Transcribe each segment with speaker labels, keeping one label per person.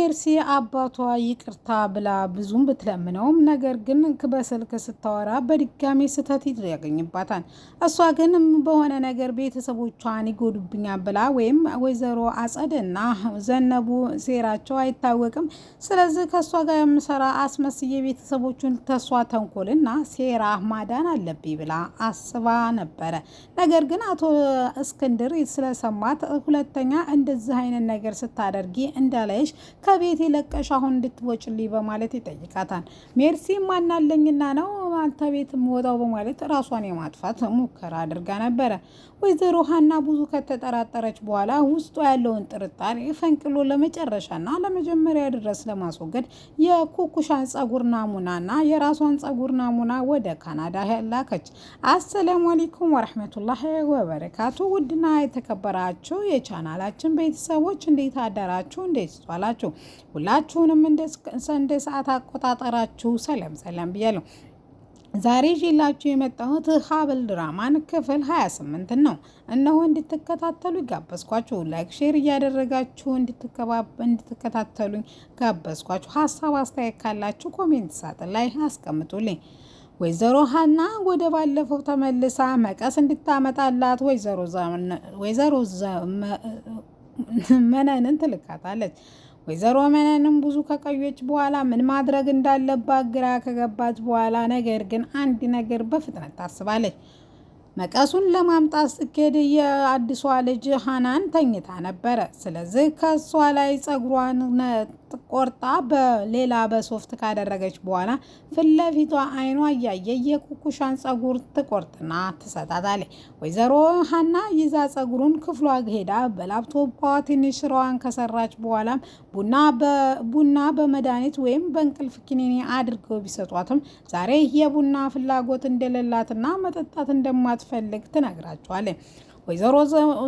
Speaker 1: ሜርሲ አባቷ ይቅርታ ብላ ብዙም ብትለምነውም ነገር ግን በስልክ ስታወራ በድጋሚ ስህተት ያገኝባታል። እሷ ግን በሆነ ነገር ቤተሰቦቿን ይጎዱብኛል ብላ ወይም ወይዘሮ አጸደና ዘነቡ ሴራቸው አይታወቅም። ስለዚህ ከእሷ ጋር የምሰራ አስመስዬ ቤተሰቦቹን ተሷ ተንኮልና ሴራ ማዳን አለብኝ ብላ አስባ ነበረ። ነገር ግን አቶ እስክንድር ስለሰማት ሁለተኛ እንደዚህ አይነት ነገር ስታደርጊ እንዳላይሽ ከቤት ለቀሽ አሁን እንድትወጭልኝ በማለት ይጠይቃታል። ሜርሲ ማናለኝና ነው አንተ ቤት የምወጣው በማለት ራሷን የማጥፋት ሙከራ አድርጋ ነበረ። ወይዘሮ ሀና ብዙ ከተጠራጠረች በኋላ ውስጧ ያለውን ጥርጣሬ ፈንቅሎ ለመጨረሻና ለመጀመሪያ ድረስ ለማስወገድ የኩኩሻን ጸጉር ናሙናና የራሷን ጸጉር ናሙና ወደ ካናዳ ላከች። አሰላሙ አለይኩም ወራህመቱላሂ ወበረካቱ። ውድና የተከበራችሁ የቻናላችን ቤተሰቦች እንዴት አደራችሁ? እንዴት ዋላችሁ? ሁላችሁንም እንደ ሰዓት አቆጣጠራችሁ ሰላም ብያለሁ። ዛሬ ይዤላችሁ የመጣሁት ሀብል ድራማን ክፍል 28 ነው። እነሆ እንድትከታተሉ ጋበዝኳችሁ። ላይክ ሼር እያደረጋችሁ እንድትከታተሉኝ ጋበዝኳችሁ። ሀሳብ አስተያየት ካላችሁ ኮሜንት ሳጥን ላይ አስቀምጡልኝ። ወይዘሮ ሀና ወደ ባለፈው ተመልሳ መቀስ እንድታመጣላት ወይዘሮ መነንን ትልካታለች። ወይዘሮ መነንም ብዙ ከቆየች በኋላ ምን ማድረግ እንዳለባት ግራ ከገባት በኋላ ነገር ግን አንድ ነገር በፍጥነት ታስባለች። መቀሱን ለማምጣት ስትሄድ የአዲሷ ልጅ ሀናን ተኝታ ነበረ። ስለዚህ ከሷ ላይ ጸጉሯን ቆርጣ በሌላ በሶፍት ካደረገች በኋላ ፍለፊቷ አይኗ እያየ የኩኩሻን ጸጉር ትቆርጥና ትሰጣታለች። ወይዘሮ ሀና ይዛ ጸጉሩን ክፍሏ ሄዳ በላፕቶፓ ትንሽ ስራዋን ከሰራች በኋላ ቡና በመድኃኒት ወይም በእንቅልፍ ኪኒኒ አድርገው ቢሰጧትም ዛሬ የቡና ፍላጎት እንደሌላትና መጠጣት እንደማትፈልግ ትነግራቸዋለች። ወይዘሮ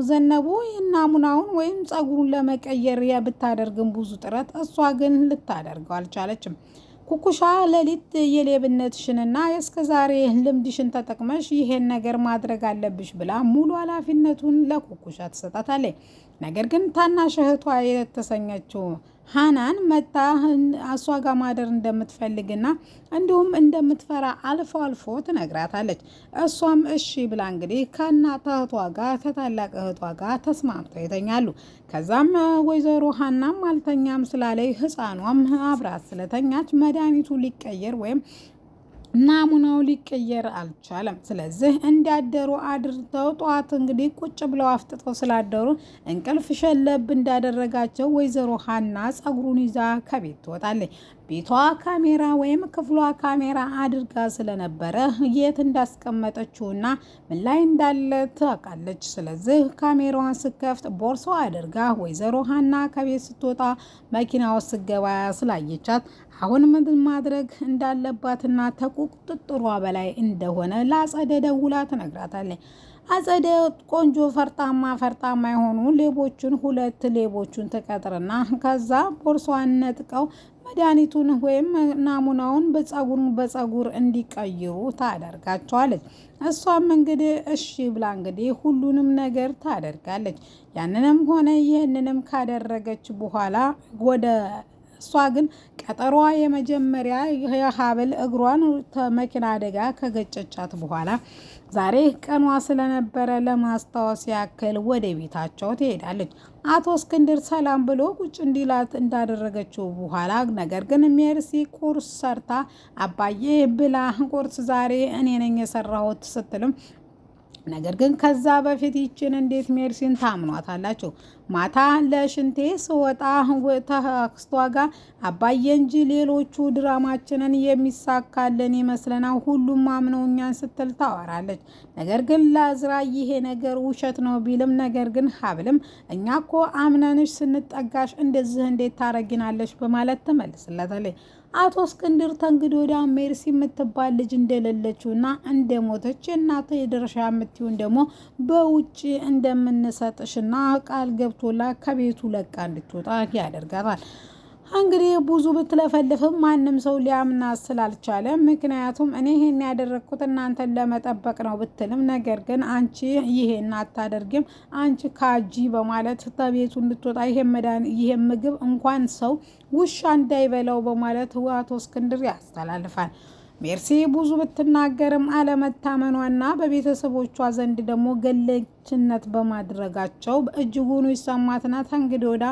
Speaker 1: ዘነቡ ናሙናውን ወይም ጸጉሩን ለመቀየር ብታደርግም ብዙ ጥረት እሷ ግን ልታደርገው አልቻለችም። ኩኩሻ ሌሊት የሌብነትሽንና የእስከዛሬ ልምድሽን ተጠቅመሽ ይሄን ነገር ማድረግ አለብሽ ብላ ሙሉ ኃላፊነቱን ለኩኩሻ ትሰጣታለች። ነገር ግን ታናሽ እህቷ የተሰኘችው ሀናን መታ እሷ ጋር ማደር እንደምትፈልግና እንዲሁም እንደምትፈራ አልፎ አልፎ ትነግራታለች። እሷም እሺ ብላ እንግዲህ ከእናት እህቷ ጋር ከታላቅ እህቷ ጋር ተስማምተው ይተኛሉ። ከዛም ወይዘሮ ሀናም አልተኛም ስላለኝ ህፃኗም አብራት ስለተኛች መድኃኒቱ ሊቀየር ወይም ናሙናው ሊቀየር አልቻለም። ስለዚህ እንዲያደሩ አድርተው ጧት እንግዲህ ቁጭ ብለው አፍጥጠው ስላደሩ እንቅልፍ ሸለብ እንዳደረጋቸው ወይዘሮ ሀና ጸጉሩን ይዛ ከቤት ትወጣለች። ቤቷ ካሜራ ወይም ክፍሏ ካሜራ አድርጋ ስለነበረ የት እንዳስቀመጠችውና ምን ላይ እንዳለ ታውቃለች። ስለዚህ ካሜራዋን ስከፍት ቦርሳዋ አድርጋ ወይዘሮ ሀና ከቤት ስትወጣ መኪና ውስጥ ስትገባ ስላየቻት አሁን ምን ማድረግ እንዳለባትና ተቁጥጥሯ በላይ እንደሆነ ለአጸደ ደውላ ትነግራታለች። አጸደ ቆንጆ ፈርጣማ የሆኑ ሁለት ሌቦቹን ትቀጥርና ከዛ ቦርሷን ነጥቀው መድኃኒቱን ወይም ናሙናውን በጸጉር እንዲቀይሩ ታደርጋቸዋለች። እሷም እንግዲህ እሺ ብላ እንግዲህ ሁሉንም ነገር ታደርጋለች። ያንንም ሆነ ይህንንም ካደረገች በኋላ እሷ ግን ቀጠሯ የመጀመሪያ የሀብል እግሯን መኪና አደጋ ከገጨቻት በኋላ ዛሬ ቀኗ ስለነበረ ለማስታወስ ያክል ወደ ቤታቸው ትሄዳለች። አቶ እስክንድር ሰላም ብሎ ቁጭ እንዲላት እንዳደረገችው በኋላ ነገር ግን ሜርሲ ቁርስ ሰርታ አባዬ ብላ ቁርስ ዛሬ እኔ ነኝ የሰራሁት ስትልም ነገር ግን ከዛ በፊት ይችን እንዴት ሜርሲን ታምኗታላችሁ? ማታ ለሽንቴ ስወጣ ተክስቷ ጋር አባዬ እንጂ ሌሎቹ ድራማችንን የሚሳካልን ይመስለናል ሁሉም አምነውኛን ስትል ታወራለች። ነገር ግን ለአዝራ ይሄ ነገር ውሸት ነው ቢልም ነገር ግን ሀብልም እኛ እኮ አምነንሽ ስንጠጋሽ እንደዚህ እንዴት ታረጊናለሽ በማለት ትመልስለታለች። አቶ እስክንድር ተንግዶ ወደ ሜርሲ የምትባል ልጅ እንደሌለችውና እንደሞተች እናት የድርሻ የምትሆን ደግሞ በውጭ እንደምንሰጥሽና ቃል ገብቶላ ከቤቱ ለቃ እንድትወጣ ያደርጋታል። እንግዲህ ብዙ ብትለፈልፍም ማንም ሰው ሊያምናት ስላልቻለ ምክንያቱም እኔ ይሄን ያደረኩት እናንተን ለመጠበቅ ነው ብትልም ነገር ግን አንቺ ይሄን አታደርጊም አንቺ ካጂ በማለት ከቤቱ እንድትወጣ ይሄን ምግብ እንኳን ሰው ውሻ እንዳይበላው በማለት አቶ እስክንድር ያስተላልፋል። ሜርሲ ብዙ ብትናገርም አለመታመኗና በቤተሰቦቿ ዘንድ ደግሞ ገለችነት በማድረጋቸው እጅጉን ይሰማትና እንግዲህ ወዳ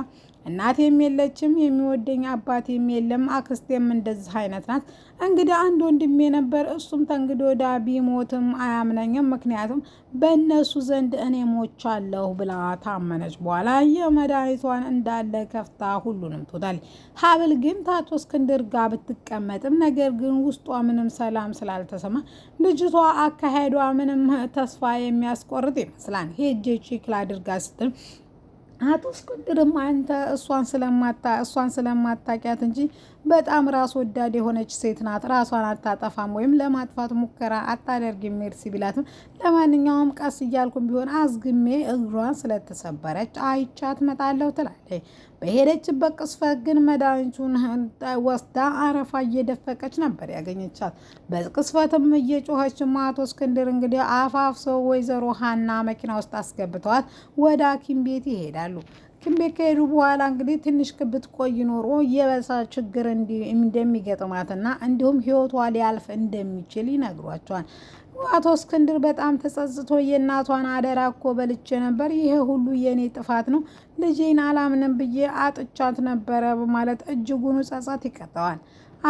Speaker 1: እናቴም የለችም የሚወደኝ አባቴም የለም አክስቴም እንደዚህ አይነት ናት። እንግዲህ አንድ ወንድሜ ነበር እሱም ተንግዲህ ወዳ ቢሞትም አያምነኝም ምክንያቱም በእነሱ ዘንድ እኔ ሞቻለሁ ብላ ታመነች። በኋላ የመድኃኒቷን እንዳለ ከፍታ ሁሉንም ትወጣለች። ሀብል ግን ታቶ እስክንድር ጋር ብትቀመጥም ነገር ግን ውስጧ ምንም ሰላም ስላልተሰማ ልጅቷ አካሄዷ ምንም ተስፋ የሚያስቆርጥ ይመስላል። ሄጄ ቼክ ላድርጋ ስትል አቶ እስክንድርም አንተ እሷን ስለማታውቂያት እንጂ በጣም ራስ ወዳድ የሆነች ሴት ናት፣ ራሷን አታጠፋም ወይም ለማጥፋት ሙከራ አታደርግም ሜርሲ ቢላትም ለማንኛውም ቀስ እያልኩም ቢሆን አዝግሜ እግሯን ስለተሰበረች አይቻት መጣለሁ ትላለች። በሄደችበት ቅስፈት ግን መድኃኒቱን ወስዳ አረፋ እየደፈቀች ነበር ያገኘቻት። በቅስፈትም እየጮኸችም አቶ እስክንድር እንግዲህ አፋፍሰው ወይዘሮ ሀና መኪና ውስጥ አስገብተዋት ወደ ሐኪም ቤት ይሄዳሉ። ሐኪም ቤት ከሄዱ በኋላ እንግዲህ ትንሽ ክብት ቆይ ኖሮ የበሳ ችግር እንደሚገጥማትና እንዲሁም ህይወቷ ሊያልፍ እንደሚችል ይነግሯቸዋል። አቶ እስክንድር በጣም ተጸጽቶ የእናቷን አደራ እኮ በልቼ ነበር፣ ይሄ ሁሉ የኔ ጥፋት ነው፣ ልጄን አላምንም ብዬ አጥቻት ነበረ በማለት እጅጉን ጸጸት ይቀጠዋል።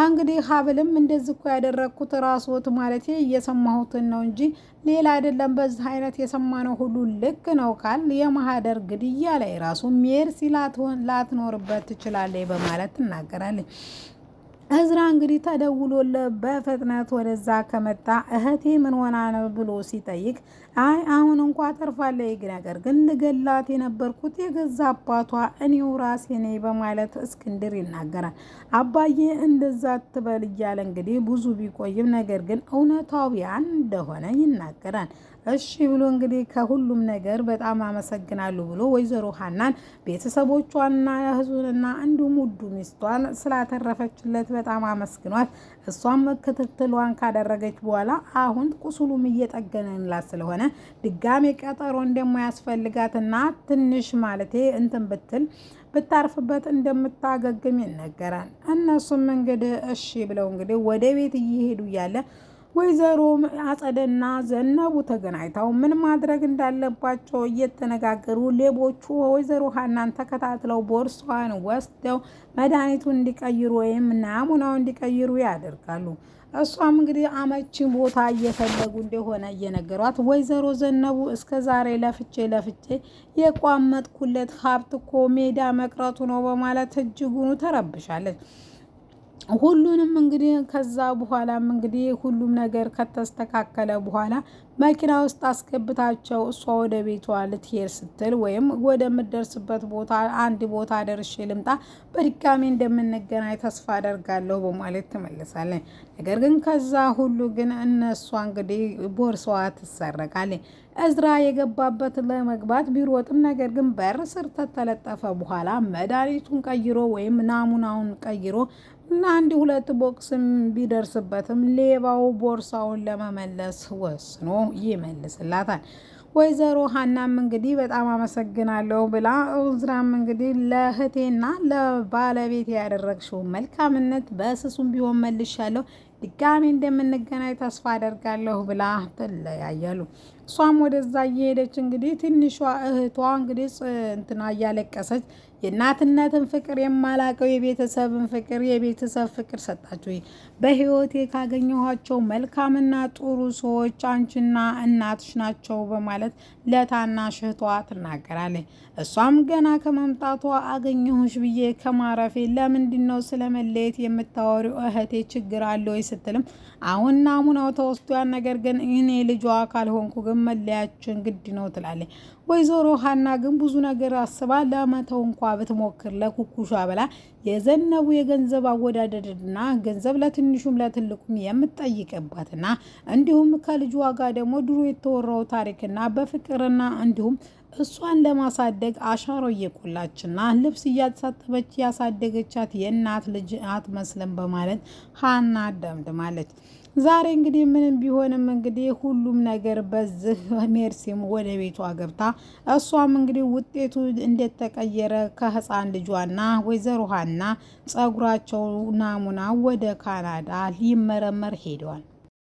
Speaker 1: እንግዲህ ሀብልም እንደዚህ እኮ ያደረግኩት ራስዎት ማለት እየሰማሁትን ነው እንጂ ሌላ አይደለም፣ በዚህ አይነት የሰማነው ሁሉ ልክ ነው ካል የማህደር ግድያ ላይ ራሱ ሜርሲ ላትኖርበት ትችላለች በማለት ትናገራለች። እዝራ እንግዲህ ተደውሎለት በፍጥነት ወደዛ ከመጣ እህቴ ምን ሆና ነው ብሎ ሲጠይቅ አይ አሁን እንኳ ተርፋለች፣ ነገር ግን ልገላት የነበርኩት የገዛ አባቷ እኔው ራሴ ነኝ በማለት እስክንድር ይናገራል። አባዬ እንደዛ ትበል እያለ እንግዲህ ብዙ ቢቆይም ነገር ግን እውነታዊያን እንደሆነ ይናገራል። እሺ ብሎ እንግዲህ ከሁሉም ነገር በጣም አመሰግናለሁ ብሎ ወይዘሮ ሀናን ቤተሰቦቿንና እህቱንና እንዲሁም ውዱ ሚስቷን ስላተረፈችለት በጣም አመስግኗት እሷም ክትትሏን ካደረገች በኋላ አሁን ቁስሉም እየጠገነላት ስለሆነ ድጋሜ ቀጠሮ እንደማያስፈልጋትና ትንሽ ማለቴ እንትን ብታርፍበት እንደምታገግም ይነገራል። እነሱም እንግዲህ እሺ ብለው እንግዲህ ወደ ቤት እየሄዱ እያለ ወይዘሮ አጸደና ዘነቡ ተገናኝተው ምን ማድረግ እንዳለባቸው እየተነጋገሩ ሌቦቹ ወይዘሮ ሀናን ተከታትለው ቦርሷን ወስደው መድኃኒቱን እንዲቀይሩ ወይም ናሙናው እንዲቀይሩ ያደርጋሉ። እሷም እንግዲህ አመቺ ቦታ እየፈለጉ እንደሆነ እየነገሯት ወይዘሮ ዘነቡ እስከ ዛሬ ለፍቼ የቋመጥኩለት ሀብት እኮ ሜዳ መቅረቱ ነው በማለት እጅጉኑ ተረብሻለች። ሁሉንም እንግዲህ ከዛ በኋላም እንግዲህ ሁሉም ነገር ከተስተካከለ በኋላ መኪና ውስጥ አስገብታቸው እሷ ወደ ቤቷ ልትሄድ ስትል ወይም ወደምትደርስበት ቦታ አንድ ቦታ ደርሼ ልምጣ በድጋሚ እንደምንገናኝ ተስፋ አደርጋለሁ በማለት ትመልሳለች። ነገር ግን ከዛ ሁሉ ግን እነሷ እንግዲህ ቦርሳዋ ትሰረቃለች። እዝራ የገባበት ለመግባት ቢሮጥም ነገር ግን በር ስር ተተለጠፈ በኋላ መድኃኒቱን ቀይሮ ወይም ናሙናውን ቀይሮ አንድ ሁለት ቦክስም ቢደርስበትም ሌባው ቦርሳውን ለመመለስ ወስኖ ይመልስላታል። ወይዘሮ ሀናም እንግዲህ በጣም አመሰግናለሁ ብላ እዝራም እንግዲህ ለእህቴና ለባለቤት ያደረግሽው መልካምነት በስሱም ቢሆን መልሻለሁ፣ ድጋሚ እንደምንገናኝ ተስፋ አደርጋለሁ ብላ ተለያያሉ። እሷም ወደዛ እየሄደች እንግዲህ ትንሿ እህቷ እንግዲህ እንትና እያለቀሰች የእናትነትን ፍቅር የማላቀው የቤተሰብን ፍቅር የቤተሰብ ፍቅር ሰጣችሁ፣ በህይወቴ ካገኘኋቸው መልካምና ጥሩ ሰዎች አንቺና እናትሽ ናቸው በማለት ለታናሽ እህቷ ትናገራለች። እሷም ገና ከመምጣቷ አገኘሁሽ ብዬ ከማረፌ ለምንድን ነው ስለመለየት የምታወሪው እህቴ ችግር አለ ወይ ስትልም አሁን ናሙናው ተወስዷል፣ ነገር ግን እኔ ልጇ ካልሆንኩ ግን መለያችን ግድ ነው ትላለች። ወይዘሮ ሀና ግን ብዙ ነገር አስባ ለመተው እንኳ ብትሞክር ለኩኩሿ ብላ የዘነቡ የገንዘብ አወዳደድና ገንዘብ ለትንሹም ለትልቁም የምትጠይቅባትና እንዲሁም ከልጇ ጋር ደግሞ ድሮ የተወራው ታሪክና በፍቅርና እንዲሁም እሷን ለማሳደግ አሻሮ እየቆላችና ልብስ እያሳጠበች ያሳደገቻት የእናት ልጅ አትመስልም በማለት ሀና ደምድማለች። ዛሬ እንግዲህ ምንም ቢሆንም እንግዲህ ሁሉም ነገር በዚህ ሜርሲም ወደ ቤቷ ገብታ እሷም እንግዲህ ውጤቱ እንደተቀየረ ከህፃን ልጇና ወይዘሮ ሀና ጸጉራቸው ናሙና ወደ ካናዳ ሊመረመር ሄደዋል።